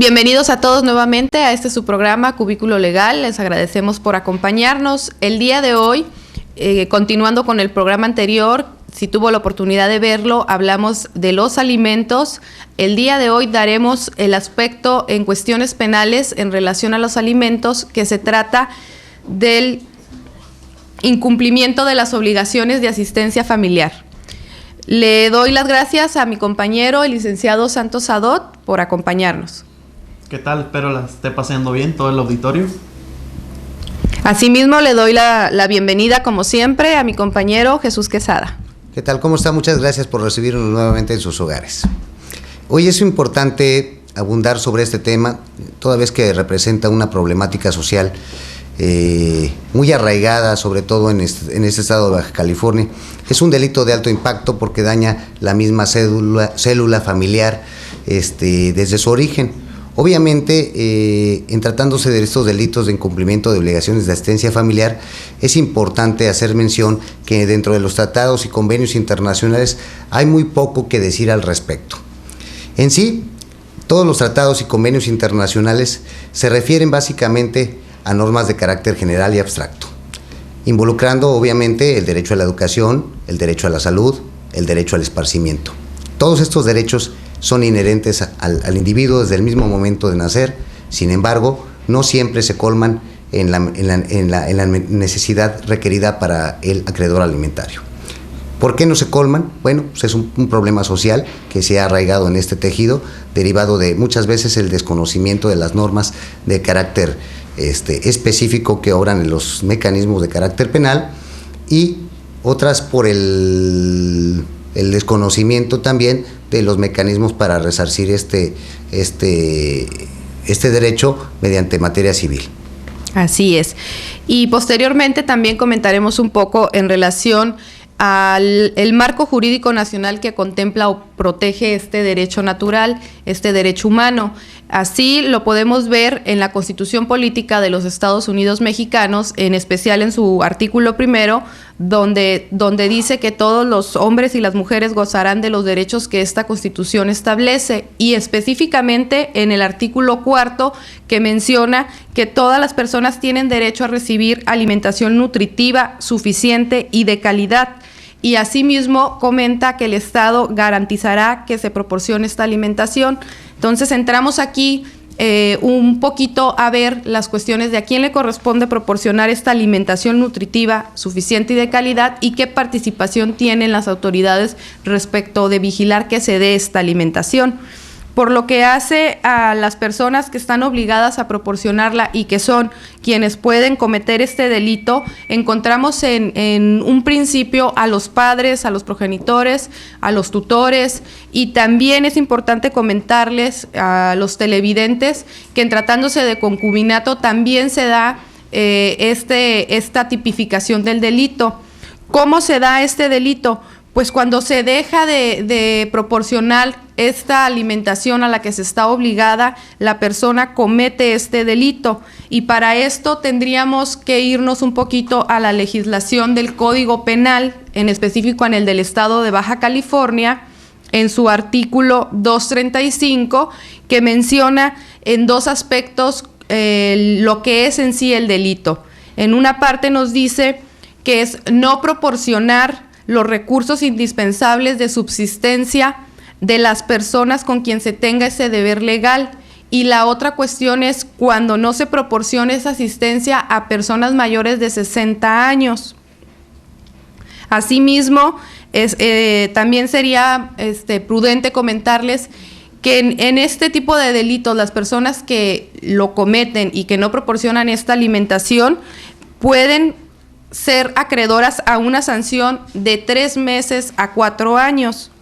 Bienvenidos a todos nuevamente a este su programa Cubículo Legal. Les agradecemos por acompañarnos. El día de hoy, continuando con el programa anterior, si tuvo la oportunidad de verlo, hablamos de los alimentos. El día de hoy daremos el aspecto en cuestiones penales en relación a los alimentos, que se trata del incumplimiento de las obligaciones de asistencia familiar. Le doy las gracias a mi compañero, el licenciado Santos Sadot, por acompañarnos. ¿Qué tal? Espero la esté pasando bien todo el auditorio. Asimismo, le doy la bienvenida, como siempre, a mi compañero Jesús Quesada. ¿Qué tal? ¿Cómo está? Muchas gracias por recibirnos nuevamente en sus hogares. Hoy es importante abundar sobre este tema, toda vez que representa una problemática social muy arraigada, sobre todo en este estado de Baja California. Es un delito de alto impacto porque daña la misma célula familiar desde su origen. Obviamente, en tratándose de estos delitos de incumplimiento de obligaciones de asistencia familiar, es importante hacer mención que dentro de los tratados y convenios internacionales hay muy poco que decir al respecto. En sí, todos los tratados y convenios internacionales se refieren básicamente a normas de carácter general y abstracto, involucrando obviamente el derecho a la educación, el derecho a la salud, el derecho al esparcimiento. Todos estos derechos son inherentes al individuo desde el mismo momento de nacer. Sin embargo, no siempre se colman en la necesidad requerida para el acreedor alimentario. ¿Por qué no se colman? Bueno, pues es un problema social que se ha arraigado en este tejido, derivado de muchas veces el desconocimiento de las normas de carácter específico que obran en los mecanismos de carácter penal, y otras por el desconocimiento también de los mecanismos para resarcir este derecho mediante materia civil. Así es. Y posteriormente también comentaremos un poco en relación al marco jurídico nacional que contempla o protege este derecho natural, este derecho humano. Así lo podemos ver en la Constitución Política de los Estados Unidos Mexicanos, en especial en su artículo 1, donde dice que todos los hombres y las mujeres gozarán de los derechos que esta Constitución establece, y específicamente en el artículo 4, que menciona que todas las personas tienen derecho a recibir alimentación nutritiva, suficiente y de calidad. Y asimismo comenta que el Estado garantizará que se proporcione esta alimentación. Entonces entramos aquí un poquito a ver las cuestiones de a quién le corresponde proporcionar esta alimentación nutritiva, suficiente y de calidad, y qué participación tienen las autoridades respecto de vigilar que se dé esta alimentación. Por lo que hace a las personas que están obligadas a proporcionarla y que son quienes pueden cometer este delito, encontramos en un principio a los padres, a los progenitores, a los tutores, y también es importante comentarles a los televidentes que en tratándose de concubinato también se da esta tipificación del delito. ¿Cómo se da este delito? Pues cuando se deja de proporcionar esta alimentación a la que se está obligada, la persona comete este delito. Y para esto tendríamos que irnos un poquito a la legislación del Código Penal, en específico en el del Estado de Baja California, en su artículo 235, que menciona en dos aspectos lo que es en sí el delito. En una parte nos dice que es no proporcionar los recursos indispensables de subsistencia de las personas con quien se tenga ese deber legal, y la otra cuestión es cuando no se proporcione esa asistencia a personas mayores de 60 años. Asimismo, también sería prudente comentarles que en este tipo de delitos las personas que lo cometen y que no proporcionan esta alimentación pueden ser acreedoras a una sanción de 3 meses a 4 años.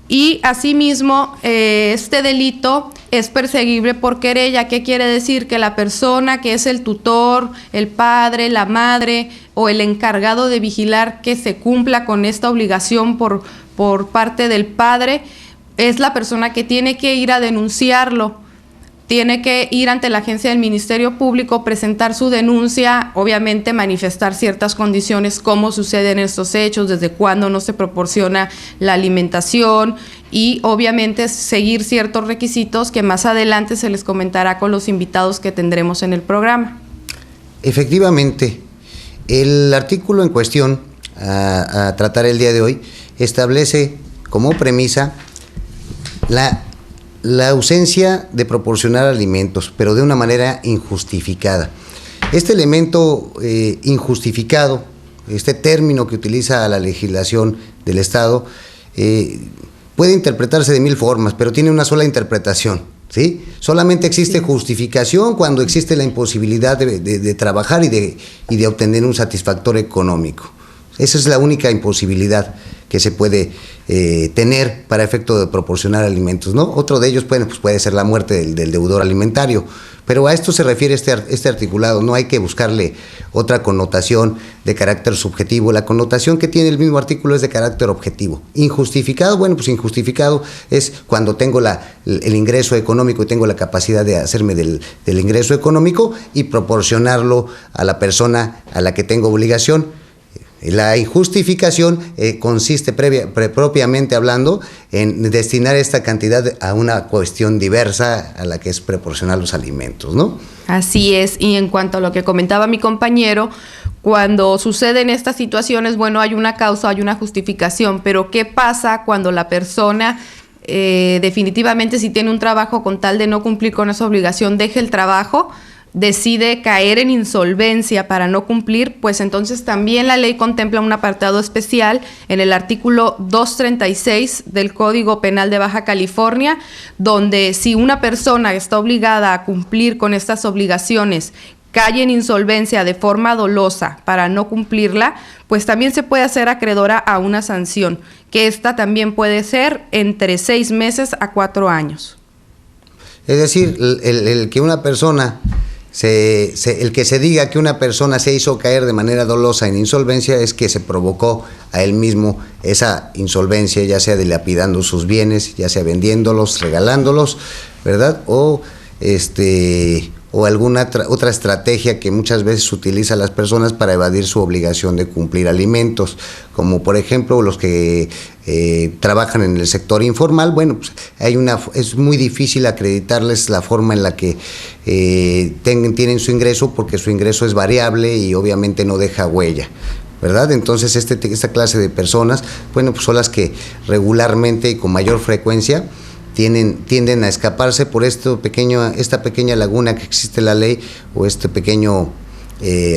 Y asimismo, este delito es perseguible por querella. ¿Qué quiere decir? Que la persona que es el tutor, el padre, la madre o el encargado de vigilar que se cumpla con esta obligación por parte del padre, es la persona que tiene que ir a denunciarlo tiene que ir ante la agencia del Ministerio Público, presentar su denuncia, obviamente manifestar ciertas condiciones, cómo suceden estos hechos, desde cuándo no se proporciona la alimentación y obviamente seguir ciertos requisitos que más adelante se les comentará con los invitados que tendremos en el programa. Efectivamente, el artículo en cuestión a tratar el día de hoy establece como premisa la ausencia de proporcionar alimentos, pero de una manera injustificada. Este elemento injustificado, este término que utiliza la legislación del Estado, puede interpretarse de 1000 formas, pero tiene una sola interpretación, ¿sí? Solamente existe justificación cuando existe la imposibilidad de trabajar y de obtener un satisfactor económico. Esa es la única imposibilidad que se puede tener para efecto de proporcionar alimentos, ¿no? Otro de ellos puede ser la muerte del deudor alimentario, pero a esto se refiere este articulado. No hay que buscarle otra connotación de carácter subjetivo. La connotación que tiene el mismo artículo es de carácter objetivo. Injustificado, injustificado es cuando tengo el ingreso económico y tengo la capacidad de hacerme del ingreso económico y proporcionarlo a la persona a la que tengo obligación. La injustificación consiste propiamente hablando en destinar esta cantidad a una cuestión diversa a la que es proporcionar los alimentos, ¿no? Así es, y en cuanto a lo que comentaba mi compañero, cuando suceden estas situaciones, hay una causa, hay una justificación, pero ¿qué pasa cuando la persona definitivamente, si tiene un trabajo, con tal de no cumplir con esa obligación, deja el trabajo, decide caer en insolvencia para no cumplir? Pues entonces también la ley contempla un apartado especial en el artículo 236 del Código Penal de Baja California, donde si una persona está obligada a cumplir con estas obligaciones, cae en insolvencia de forma dolosa para no cumplirla, pues también se puede hacer acreedora a una sanción, que esta también puede ser entre 6 meses a 4 años. Es decir, el que una persona... el que se diga que una persona se hizo caer de manera dolosa en insolvencia es que se provocó a él mismo esa insolvencia, ya sea dilapidando sus bienes, ya sea vendiéndolos, regalándolos, ¿verdad? O alguna otra estrategia que muchas veces utilizan las personas para evadir su obligación de cumplir alimentos, como por ejemplo los que trabajan en el sector informal. Es muy difícil acreditarles la forma en la que tienen su ingreso, porque su ingreso es variable y obviamente no deja huella, ¿verdad? Entonces esta clase de personas, son las que regularmente y con mayor frecuencia tienden a escaparse por esta pequeña laguna que existe en la ley, o este pequeño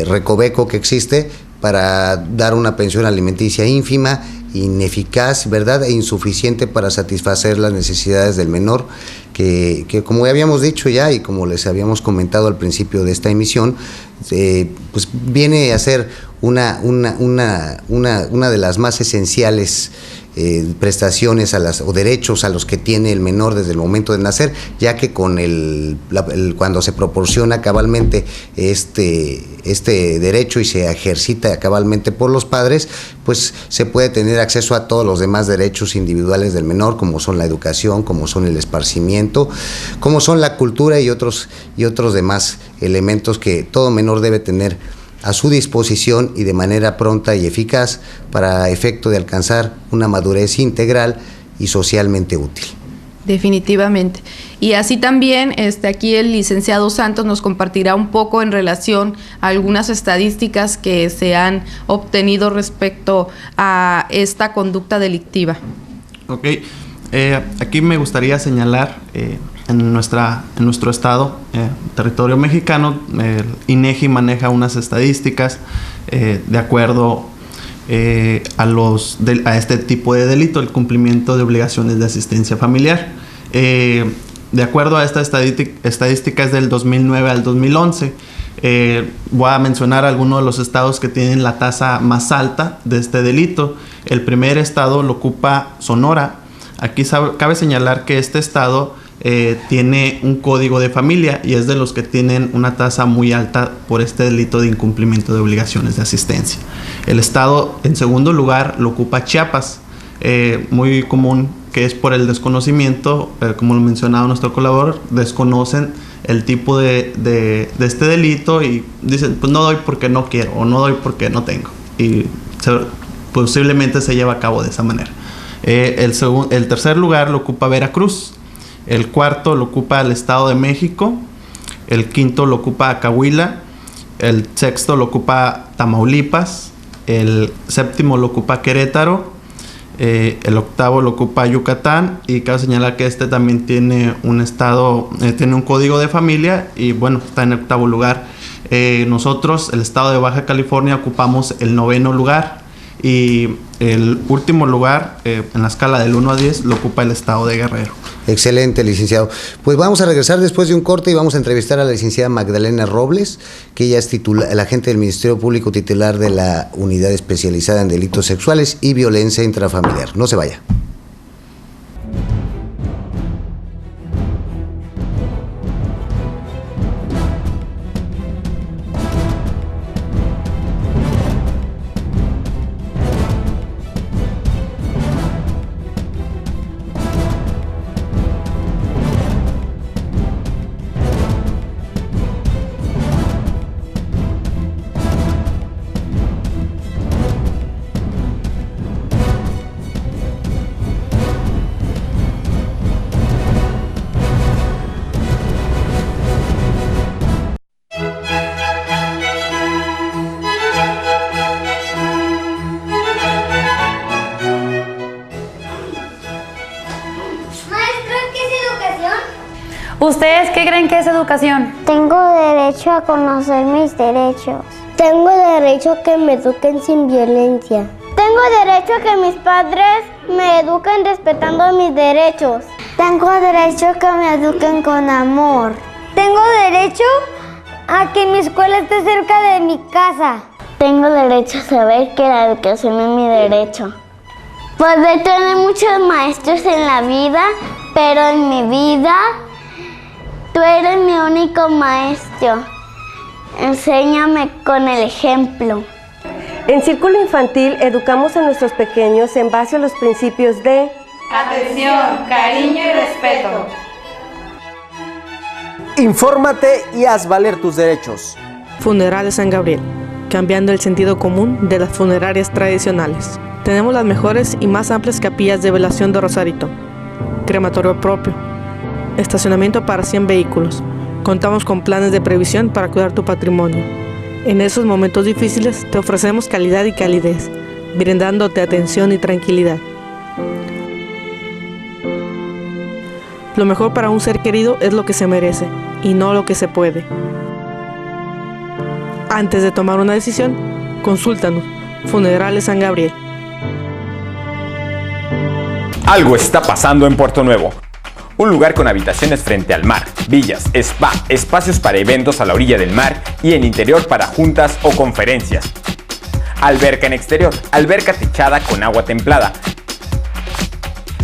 recoveco que existe para dar una pensión alimenticia ínfima, ineficaz, ¿verdad?, e insuficiente para satisfacer las necesidades del menor, que como habíamos dicho ya y como les habíamos comentado al principio de esta emisión, viene a ser una de las más esenciales prestaciones o derechos a los que tiene el menor desde el momento de nacer, ya que con cuando se proporciona cabalmente este derecho y se ejercita cabalmente por los padres, pues se puede tener acceso a todos los demás derechos individuales del menor, como son la educación, como son el esparcimiento, como son la cultura y otros demás elementos que todo menor debe tener a su disposición y de manera pronta y eficaz para efecto de alcanzar una madurez integral y socialmente útil. Definitivamente. Y así también aquí el licenciado Santos nos compartirá un poco en relación a algunas estadísticas que se han obtenido respecto a esta conducta delictiva. Ok, aquí me gustaría señalar en nuestro estado, territorio mexicano, el INEGI maneja unas estadísticas de acuerdo a este tipo de delito, el cumplimiento de obligaciones de asistencia familiar. De acuerdo a estas estadísticas del 2009 al 2011, voy a mencionar algunos de los estados que tienen la tasa más alta de este delito. El primer estado lo ocupa Sonora. Aquí cabe señalar que este estado tiene un código de familia y es de los que tienen una tasa muy alta por este delito de incumplimiento de obligaciones de asistencia. El estado en segundo lugar lo ocupa Chiapas, muy común que es por el desconocimiento, como lo mencionaba nuestro colaborador, desconocen el tipo de este delito y dicen, pues no doy porque no quiero o no doy porque no tengo. Y posiblemente se lleva a cabo de esa manera. El tercer lugar lo ocupa Veracruz, el cuarto lo ocupa el Estado de México, el quinto lo ocupa Coahuila, el sexto lo ocupa Tamaulipas, el séptimo lo ocupa Querétaro, el octavo lo ocupa Yucatán, y cabe señalar que este también tiene un estado, tiene un código de familia y bueno, está en el octavo lugar. Nosotros, el estado de Baja California, ocupamos el 9º lugar, y el último lugar en la escala del 1 a 10 lo ocupa el estado de Guerrero. Excelente, licenciado. Pues vamos a regresar después de un corte y vamos a entrevistar a la licenciada Magdalena Robles, que ella es la agente del Ministerio Público titular de la Unidad Especializada en Delitos Sexuales y Violencia Intrafamiliar. No se vaya. ¿Ustedes qué creen que es educación? Tengo derecho a conocer mis derechos. Tengo derecho a que me eduquen sin violencia. Tengo derecho a que mis padres me eduquen respetando mis derechos. Tengo derecho a que me eduquen con amor. Tengo derecho a que mi escuela esté cerca de mi casa. Tengo derecho a saber que la educación es mi derecho. Podré tener muchos maestros en la vida, pero en mi vida tú eres mi único maestro. Enséñame con el ejemplo. En Círculo Infantil educamos a nuestros pequeños en base a los principios de atención, cariño y respeto. Infórmate y haz valer tus derechos. Funerales San Gabriel, cambiando el sentido común de las funerarias tradicionales. Tenemos las mejores y más amplias capillas de velación de Rosarito, crematorio propio, estacionamiento para 100 vehículos. Contamos con planes de previsión para cuidar tu patrimonio. En esos momentos difíciles te ofrecemos calidad y calidez, brindándote atención y tranquilidad. Lo mejor para un ser querido es lo que se merece y no lo que se puede. Antes de tomar una decisión, consúltanos. Funerales San Gabriel. Algo está pasando en Puerto Nuevo. Un lugar con habitaciones frente al mar, villas, spa, espacios para eventos a la orilla del mar y en interior para juntas o conferencias. Alberca en exterior, alberca techada con agua templada.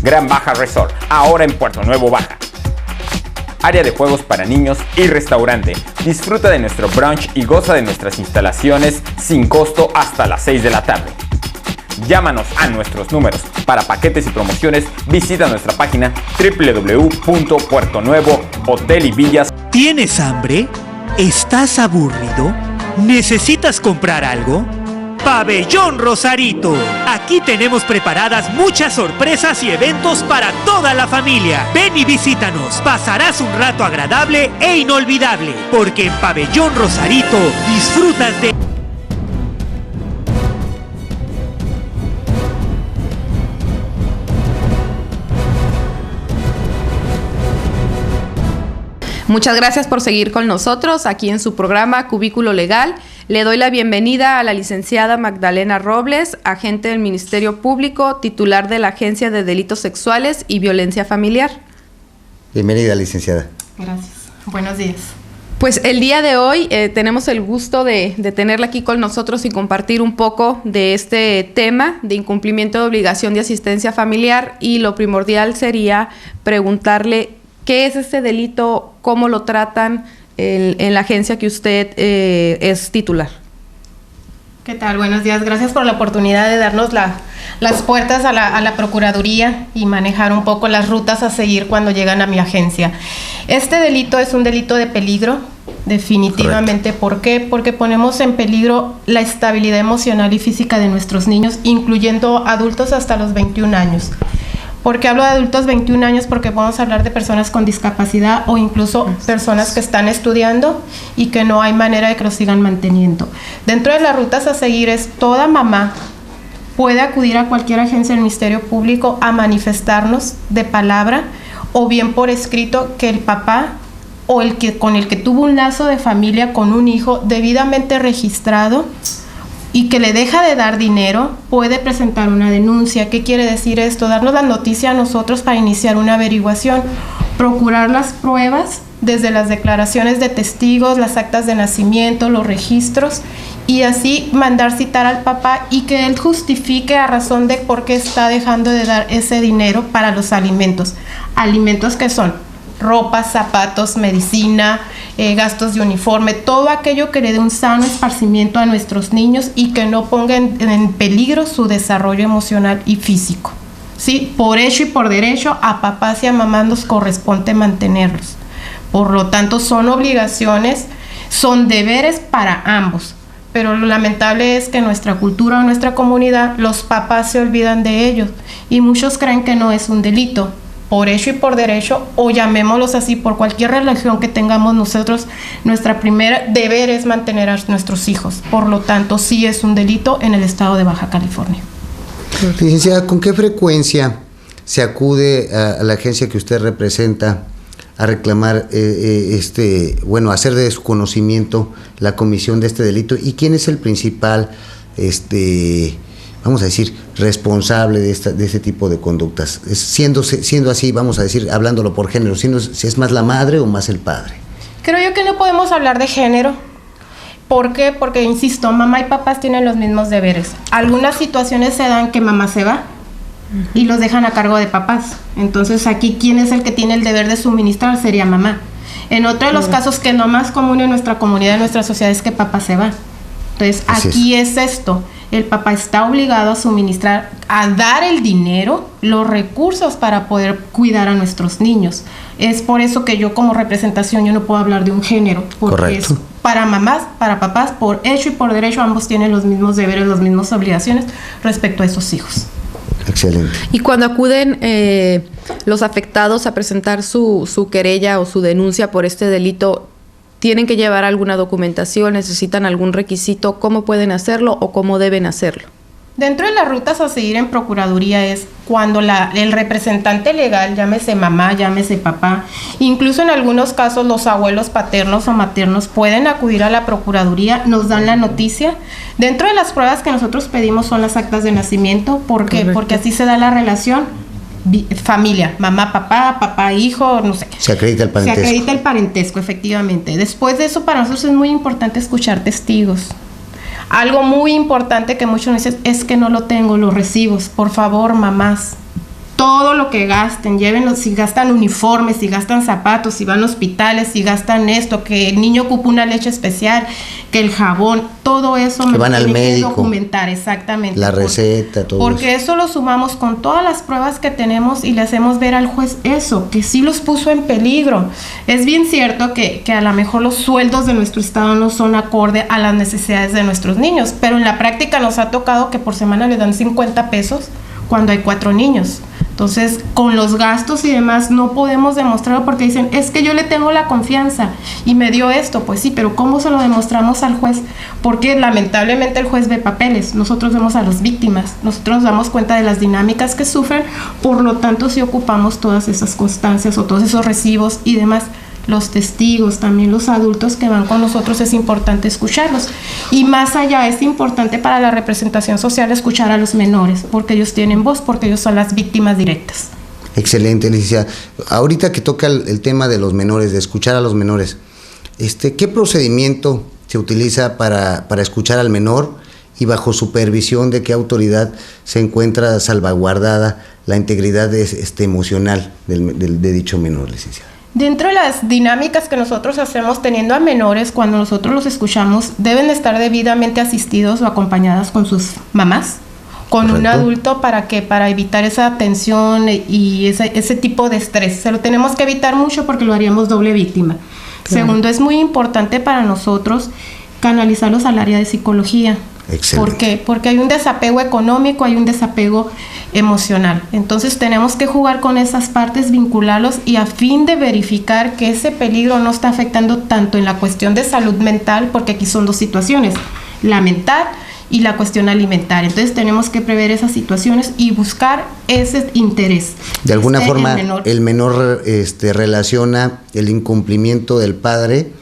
Gran Baja Resort, ahora en Puerto Nuevo Baja. Área de juegos para niños y restaurante. Disfruta de nuestro brunch y goza de nuestras instalaciones sin costo hasta las 6 de la tarde. Llámanos a nuestros números. Para paquetes y promociones, visita nuestra página www.puertonuevohotelYvillas. ¿Tienes hambre? ¿Estás aburrido? ¿Necesitas comprar algo? Pabellón Rosarito. Aquí tenemos preparadas muchas sorpresas y eventos para toda la familia. Ven y visítanos. Pasarás un rato agradable e inolvidable, porque en Pabellón Rosarito disfrutas de... Muchas gracias por seguir con nosotros aquí en su programa Cubículo Legal. Le doy la bienvenida a la licenciada Magdalena Robles, agente del Ministerio Público, titular de la Agencia de Delitos Sexuales y Violencia Familiar. Bienvenida, licenciada. Gracias. Buenos días. Pues el día de hoy tenemos el gusto de tenerla aquí con nosotros y compartir un poco de este tema de incumplimiento de obligación de asistencia familiar, y lo primordial sería preguntarle qué es este delito, cómo lo tratan en la agencia que usted es titular. ¿Qué tal? Buenos días. Gracias por la oportunidad de darnos las puertas a la Procuraduría y manejar un poco las rutas a seguir cuando llegan a mi agencia. Este delito es un delito de peligro, definitivamente. Correcto. ¿Por qué? Porque ponemos en peligro la estabilidad emocional y física de nuestros niños, incluyendo adultos hasta los 21 años. ¿Por qué hablo de adultos 21 años? Porque podemos hablar de personas con discapacidad o incluso personas que están estudiando y que no hay manera de que los sigan manteniendo. Dentro de las rutas a seguir es toda mamá puede acudir a cualquier agencia del Ministerio Público a manifestarnos de palabra o bien por escrito que el papá o con el que tuvo un lazo de familia con un hijo debidamente registrado y que le deja de dar dinero, puede presentar una denuncia. ¿Qué quiere decir esto? Darnos la noticia a nosotros para iniciar una averiguación, procurar las pruebas desde las declaraciones de testigos, las actas de nacimiento, los registros, y así mandar citar al papá y que él justifique a razón de por qué está dejando de dar ese dinero para los alimentos. Alimentos que son ropa, zapatos, medicina, gastos de uniforme, todo aquello que le dé un sano esparcimiento a nuestros niños y que no ponga en peligro su desarrollo emocional y físico. ¿Sí? Por hecho y por derecho, a papás y a mamás nos corresponde mantenerlos. Por lo tanto, son obligaciones, son deberes para ambos. Pero lo lamentable es que en nuestra cultura o nuestra comunidad, los papás se olvidan de ellos y muchos creen que no es un delito. Por hecho y por derecho, o llamémoslos así, por cualquier religión que tengamos nosotros, nuestra primera deber es mantener a nuestros hijos. Por lo tanto, sí es un delito en el estado de Baja California. Licenciada, ¿con qué frecuencia se acude a la agencia que usted representa a reclamar, hacer de su conocimiento la comisión de este delito? ¿Y quién es el principal, vamos a decir, responsable de este tipo de conductas? Siendo así, vamos a decir, hablándolo por género, si es más la madre o más el padre. Creo yo que no podemos hablar de género. ¿Por qué? Porque, insisto, mamá y papás tienen los mismos deberes. Algunas situaciones se dan que mamá se va y los dejan a cargo de papás. Entonces, aquí, ¿quién es el que tiene el deber de suministrar? Sería mamá. En otro de los casos que no más común en nuestra comunidad, en nuestra sociedad, es que papá se va. Entonces, aquí es esto. El papá está obligado a suministrar, a dar el dinero, los recursos para poder cuidar a nuestros niños. Es por eso que yo como representación yo no puedo hablar de un género, porque Correcto. Es para mamás, para papás, por hecho y por derecho, ambos tienen los mismos deberes, las mismas obligaciones respecto a esos hijos. Excelente. Y cuando acuden los afectados a presentar su querella o su denuncia por este delito, ¿tienen que llevar alguna documentación? ¿Necesitan algún requisito? ¿Cómo pueden hacerlo o cómo deben hacerlo? Dentro de las rutas a seguir en Procuraduría es cuando el representante legal, llámese mamá, llámese papá, incluso en algunos casos los abuelos paternos o maternos pueden acudir a la Procuraduría, nos dan la noticia. Dentro de las pruebas que nosotros pedimos son las actas de nacimiento. ¿Por qué? Porque así se da la relación familia, mamá, papá, hijo, no sé. Se acredita el parentesco. Se acredita el parentesco, efectivamente. Después de eso, para nosotros es muy importante escuchar testigos. Algo muy importante que muchos nos dicen es que no lo tengo, los recibos. Por favor, mamás, todo lo que gasten, llévenlo, si gastan uniformes, si gastan zapatos, si van a hospitales, si gastan esto, que el niño ocupa una leche especial, que el jabón, todo eso que van al médico, que documentar, exactamente. La receta, todo porque eso lo sumamos con todas las pruebas que tenemos y le hacemos ver al juez eso, que sí los puso en peligro. Es bien cierto que a lo mejor los sueldos de nuestro estado no son acorde a las necesidades de nuestros niños, pero en la práctica nos ha tocado que por semana le dan 50 pesos cuando hay 4 niños. Entonces, con los gastos y demás no podemos demostrarlo porque dicen, es que yo le tengo la confianza y me dio esto. Pues sí, pero ¿cómo se lo demostramos al juez? Porque lamentablemente el juez ve papeles, nosotros vemos a las víctimas, nosotros nos damos cuenta de las dinámicas que sufren, por lo tanto si ocupamos todas esas constancias o todos esos recibos y demás. Los testigos, también los adultos que van con nosotros, es importante escucharlos. Y más allá, es importante para la representación social escuchar a los menores, porque ellos tienen voz, porque ellos son las víctimas directas. Excelente, licenciada. Ahorita que toca el tema de los menores, de escuchar a los menores, ¿qué procedimiento se utiliza para escuchar al menor y bajo supervisión de qué autoridad se encuentra salvaguardada la integridad emocional de dicho menor, licenciada? Dentro de las dinámicas que nosotros hacemos teniendo a menores, cuando nosotros los escuchamos, deben estar debidamente asistidos o acompañadas con sus mamás, con un adulto, para evitar esa tensión y ese tipo de estrés. Se lo tenemos que evitar mucho porque lo haríamos doble víctima. Claro. Segundo, es muy importante para nosotros canalizarlos al área de psicología. Excelente. ¿Por qué? Porque hay un desapego económico, hay un desapego emocional. Entonces tenemos que jugar con esas partes, vincularlos y a fin de verificar que ese peligro no está afectando tanto en la cuestión de salud mental, porque aquí son dos situaciones, la mental y la cuestión alimentaria. Entonces tenemos que prever esas situaciones y buscar ese interés. De alguna forma el menor relaciona el incumplimiento del padre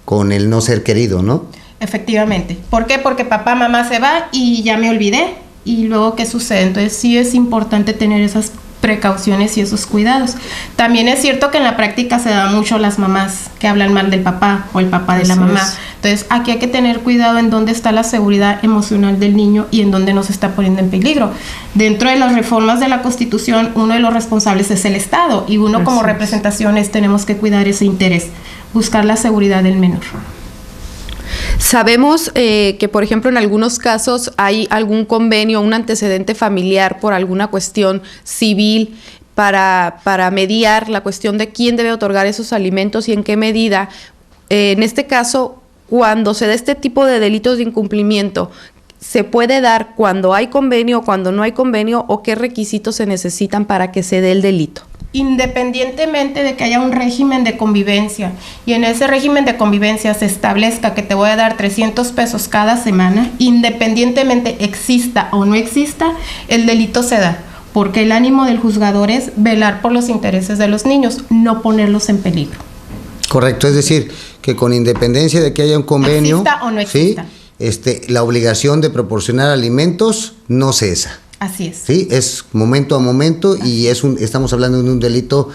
con el no ser querido, ¿no? Efectivamente. ¿Por qué? Porque papá, mamá se va y ya me olvidé. Y luego, ¿qué sucede? Entonces sí es importante tener esas precauciones y esos cuidados. También es cierto que en la práctica se da mucho las mamás que hablan mal del papá o el papá de la mamá. Entonces aquí hay que tener cuidado en dónde está la seguridad emocional del niño y en dónde nos está poniendo en peligro. Dentro de las reformas de la Constitución, uno de los responsables es el Estado y uno como representaciones tenemos que cuidar ese interés, buscar la seguridad del menor. Sabemos que, por ejemplo, en algunos casos hay algún convenio, un antecedente familiar por alguna cuestión civil para mediar la cuestión de quién debe otorgar esos alimentos y en qué medida. En este caso, cuando se da este tipo de delitos de incumplimiento, ¿se puede dar cuando hay convenio o cuando no hay convenio o qué requisitos se necesitan para que se dé el delito? Independientemente de que haya un régimen de convivencia y en ese régimen de convivencia se establezca que te voy a dar 300 pesos cada semana, independientemente exista o no exista, el delito se da, porque el ánimo del juzgador es velar por los intereses de los niños, no ponerlos en peligro. Correcto, es decir, que con independencia de que haya un convenio, exista o no exista, ¿sí? La obligación de proporcionar alimentos no cesa. Así es. Sí, es momento a momento y estamos hablando de un delito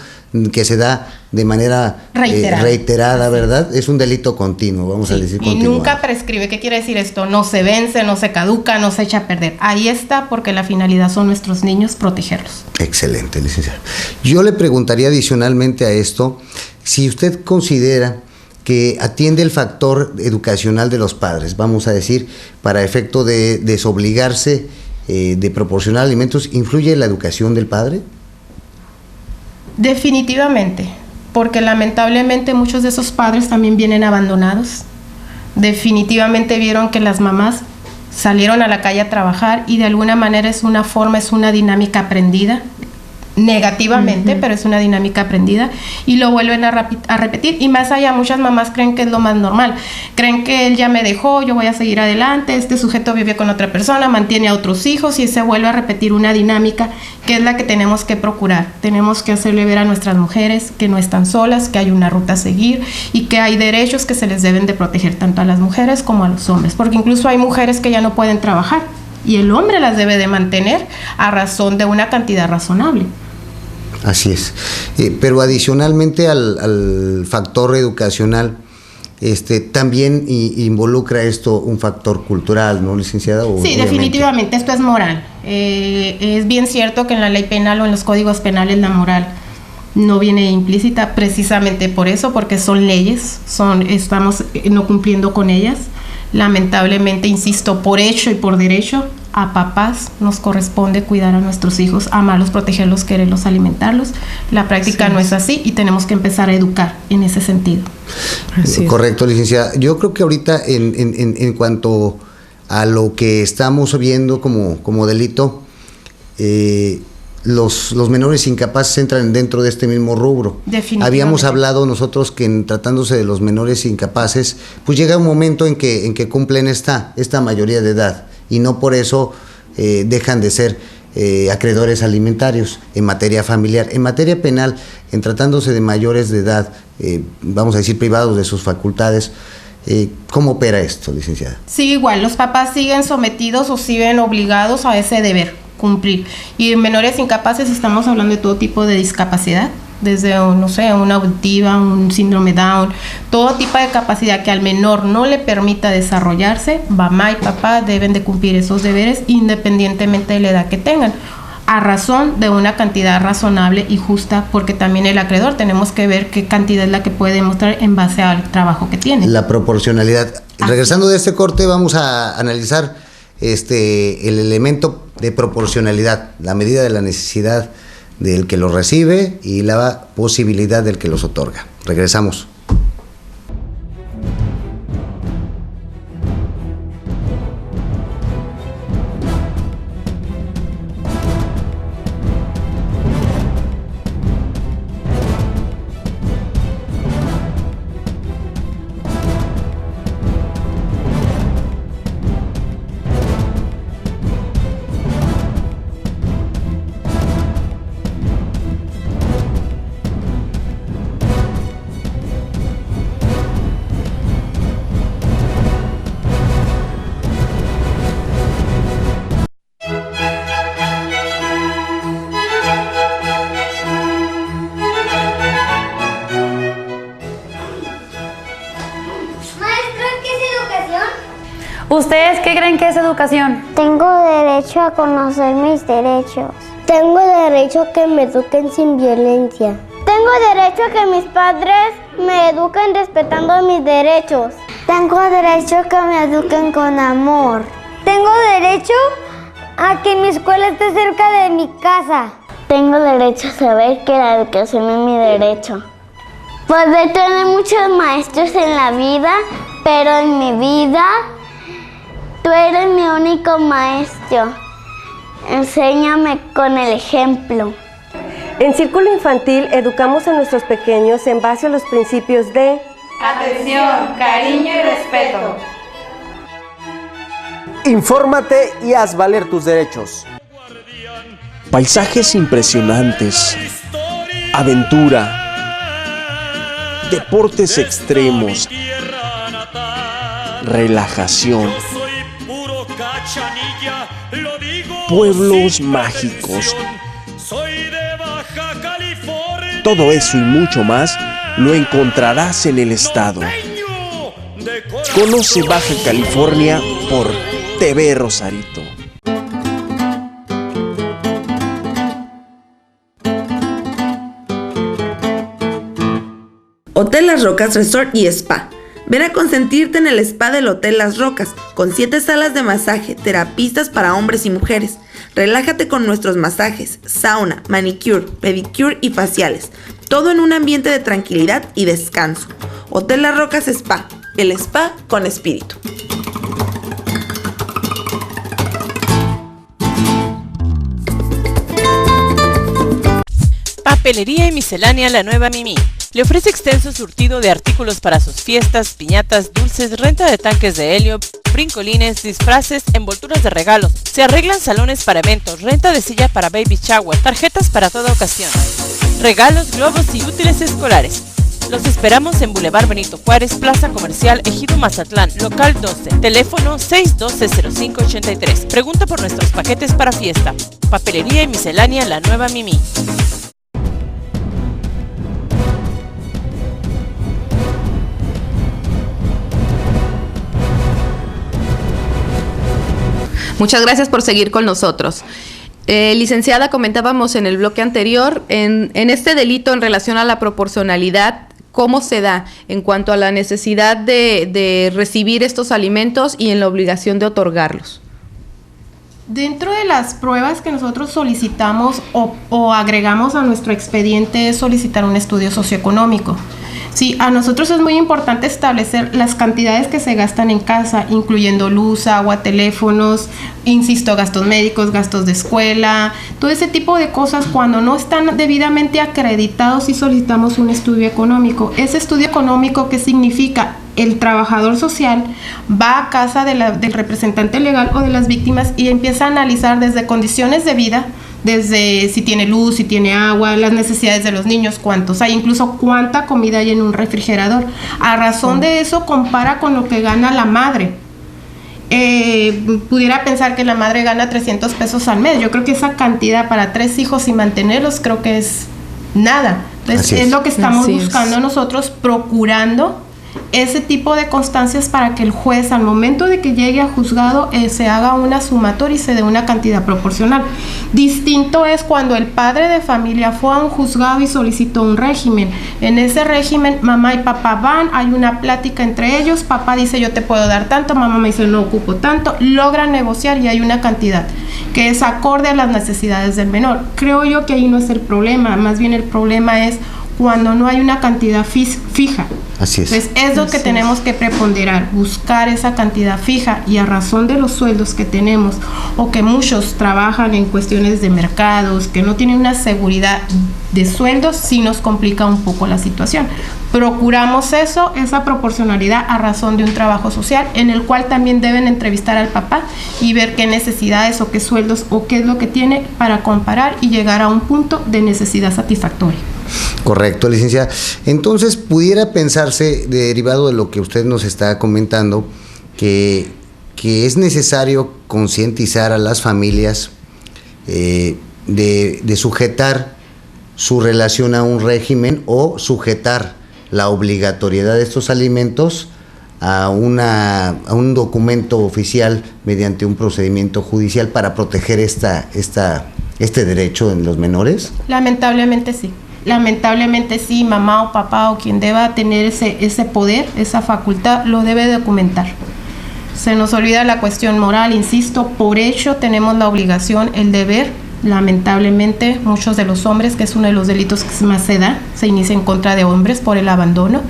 que se da de manera reiterada, ¿verdad? Es un delito continuo, vamos a decir continuo. Y nunca prescribe. ¿Qué quiere decir esto? No se vence, no se caduca, no se echa a perder. Ahí está porque la finalidad son nuestros niños, protegerlos. Excelente, licenciado. Yo le preguntaría adicionalmente a esto, si usted considera que atiende el factor educacional de los padres, vamos a decir, para efecto de desobligarse de proporcionar alimentos, ¿influye la educación del padre? Definitivamente, porque lamentablemente muchos de esos padres también vienen abandonados. Definitivamente vieron que las mamás salieron a la calle a trabajar y de alguna manera es una dinámica aprendida. Negativamente, pero es una dinámica aprendida y lo vuelven a repetir y más allá muchas mamás creen que es lo más normal, creen que él ya me dejó, yo voy a seguir adelante, este sujeto vive con otra persona, mantiene a otros hijos y se vuelve a repetir una dinámica que es la que tenemos que procurar. Tenemos que hacerle ver a nuestras mujeres que no están solas, que hay una ruta a seguir y que hay derechos que se les deben de proteger tanto a las mujeres como a los hombres, porque incluso hay mujeres que ya no pueden trabajar y el hombre las debe de mantener a razón de una cantidad razonable. Así es. Pero adicionalmente al factor educacional, también involucra esto un factor cultural, ¿no, licenciada? Sí, obviamente. Definitivamente, esto es moral. Es bien cierto que en la ley penal o en los códigos penales la moral no viene implícita precisamente por eso, porque son leyes, estamos no cumpliendo con ellas. Lamentablemente, insisto, por hecho y por derecho, a papás nos corresponde cuidar a nuestros hijos, amarlos, protegerlos, quererlos, alimentarlos. La práctica no es así y tenemos que empezar a educar en ese sentido. Correcto, licenciada. Yo creo que ahorita en cuanto a lo que estamos viendo como delito, los menores incapaces entran dentro de este mismo rubro. Habíamos hablado nosotros que tratándose de los menores incapaces, pues llega un momento en que cumplen esta mayoría de edad y no por eso dejan de ser acreedores alimentarios en materia familiar. En materia penal, en tratándose de mayores de edad, vamos a decir privados de sus facultades, ¿cómo opera esto, licenciada? Sí, igual, los papás siguen sometidos o siguen obligados a ese deber cumplir. Y en menores incapaces estamos hablando de todo tipo de discapacidad, desde, no sé, una auditiva, un síndrome Down, todo tipo de capacidad que al menor no le permita desarrollarse, mamá y papá deben de cumplir esos deberes independientemente de la edad que tengan. a razón de una cantidad razonable y justa, porque también el acreedor tenemos que ver qué cantidad es la que puede demostrar en base al trabajo que tiene. La proporcionalidad. Regresando de este corte, vamos a analizar el elemento de proporcionalidad, la medida de la necesidad del que los recibe y la posibilidad del que los otorga. Regresamos. ¿Ustedes qué creen que es educación? Tengo derecho a conocer mis derechos. Tengo derecho a que me eduquen sin violencia. Tengo derecho a que mis padres me eduquen respetando mis derechos. Tengo derecho a que me eduquen con amor. Tengo derecho a que mi escuela esté cerca de mi casa. Tengo derecho a saber que la educación es mi derecho. Podré tener muchos maestros en la vida, pero en mi vida tú eres mi único maestro. Enséñame con el ejemplo. En Círculo Infantil educamos a nuestros pequeños en base a los principios de atención, cariño y respeto. Infórmate y haz valer tus derechos. Paisajes impresionantes, aventura, deportes extremos, relajación, pueblos mágicos. Todo eso y mucho más lo encontrarás en el estado. Conoce Baja California por TV Rosarito. Hotel Las Rocas Resort y Spa. Ven a consentirte en el spa del Hotel Las Rocas, con 7 salas de masaje, terapistas para hombres y mujeres. Relájate con nuestros masajes, sauna, manicure, pedicure y faciales. Todo en un ambiente de tranquilidad y descanso. Hotel Las Rocas Spa, el spa con espíritu. Papelería y miscelánea La Nueva Mimi. Le ofrece extenso surtido de artículos para sus fiestas, piñatas, dulces, renta de tanques de helio, brincolines, disfraces, envolturas de regalos. Se arreglan salones para eventos, renta de silla para baby shower, tarjetas para toda ocasión, regalos, globos y útiles escolares. Los esperamos en Boulevard Benito Juárez, Plaza Comercial, Ejido Mazatlán, local 12, teléfono 612-0583. Pregunta por nuestros paquetes para fiesta. Papelería y miscelánea La Nueva Mimi. Muchas gracias por seguir con nosotros. Licenciada, comentábamos en el bloque anterior, en este delito en relación a la proporcionalidad, ¿cómo se da en cuanto a la necesidad de recibir estos alimentos y en la obligación de otorgarlos? Dentro de las pruebas que nosotros solicitamos o agregamos a nuestro expediente es solicitar un estudio socioeconómico. Sí, a nosotros es muy importante establecer las cantidades que se gastan en casa, incluyendo luz, agua, teléfonos, insisto, gastos médicos, gastos de escuela, todo ese tipo de cosas. Cuando no están debidamente acreditados y solicitamos un estudio económico. Ese estudio económico, ¿qué significa? El trabajador social va a casa del representante legal o de las víctimas y empieza a analizar desde condiciones de vida, desde si tiene luz, si tiene agua, las necesidades de los niños, cuántos hay, incluso cuánta comida hay en un refrigerador. A razón de eso compara con lo que gana la madre. Pudiera pensar que la madre gana 300 pesos al mes. Yo creo que esa cantidad para 3 hijos y mantenerlos creo que es nada. Entonces es lo que estamos buscando nosotros, procurando ese tipo de constancias para que el juez al momento de que llegue a juzgado se haga una sumatoria y se dé una cantidad proporcional. Distinto es cuando el padre de familia fue a un juzgado y solicitó un régimen. En ese régimen mamá y papá van, hay una plática entre ellos, papá dice yo te puedo dar tanto, mamá me dice no ocupo tanto, logran negociar y hay una cantidad que es acorde a las necesidades del menor. Creo yo que ahí no es el problema, más bien el problema es cuando no hay una cantidad fija. Así es. Entonces es lo que tenemos que preponderar, buscar esa cantidad fija, y a razón de los sueldos que tenemos o que muchos trabajan en cuestiones de mercados, que no tienen una seguridad de sueldos, sí nos complica un poco la situación. Procuramos eso, esa proporcionalidad a razón de un trabajo social en el cual también deben entrevistar al papá y ver qué necesidades o qué sueldos o qué es lo que tiene para comparar y llegar a un punto de necesidad satisfactoria. Correcto, licenciada. Entonces, pudiera pensarse, derivado de lo que usted nos está comentando, que es necesario concientizar a las familias de sujetar su relación a un régimen o sujetar la obligatoriedad de estos alimentos a un documento oficial mediante un procedimiento judicial para proteger este derecho en los menores. Lamentablemente sí. Lamentablemente sí, mamá o papá o quien deba tener ese poder, esa facultad, lo debe documentar. Se nos olvida la cuestión moral, insisto, por hecho tenemos la obligación, el deber. Lamentablemente muchos de los hombres, que es uno de los delitos que más se da, se inicia en contra de hombres por el abandono.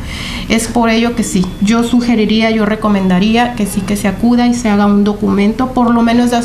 Es por ello que sí, yo sugeriría, yo recomendaría que sí que se acuda y se haga un documento, por lo menos de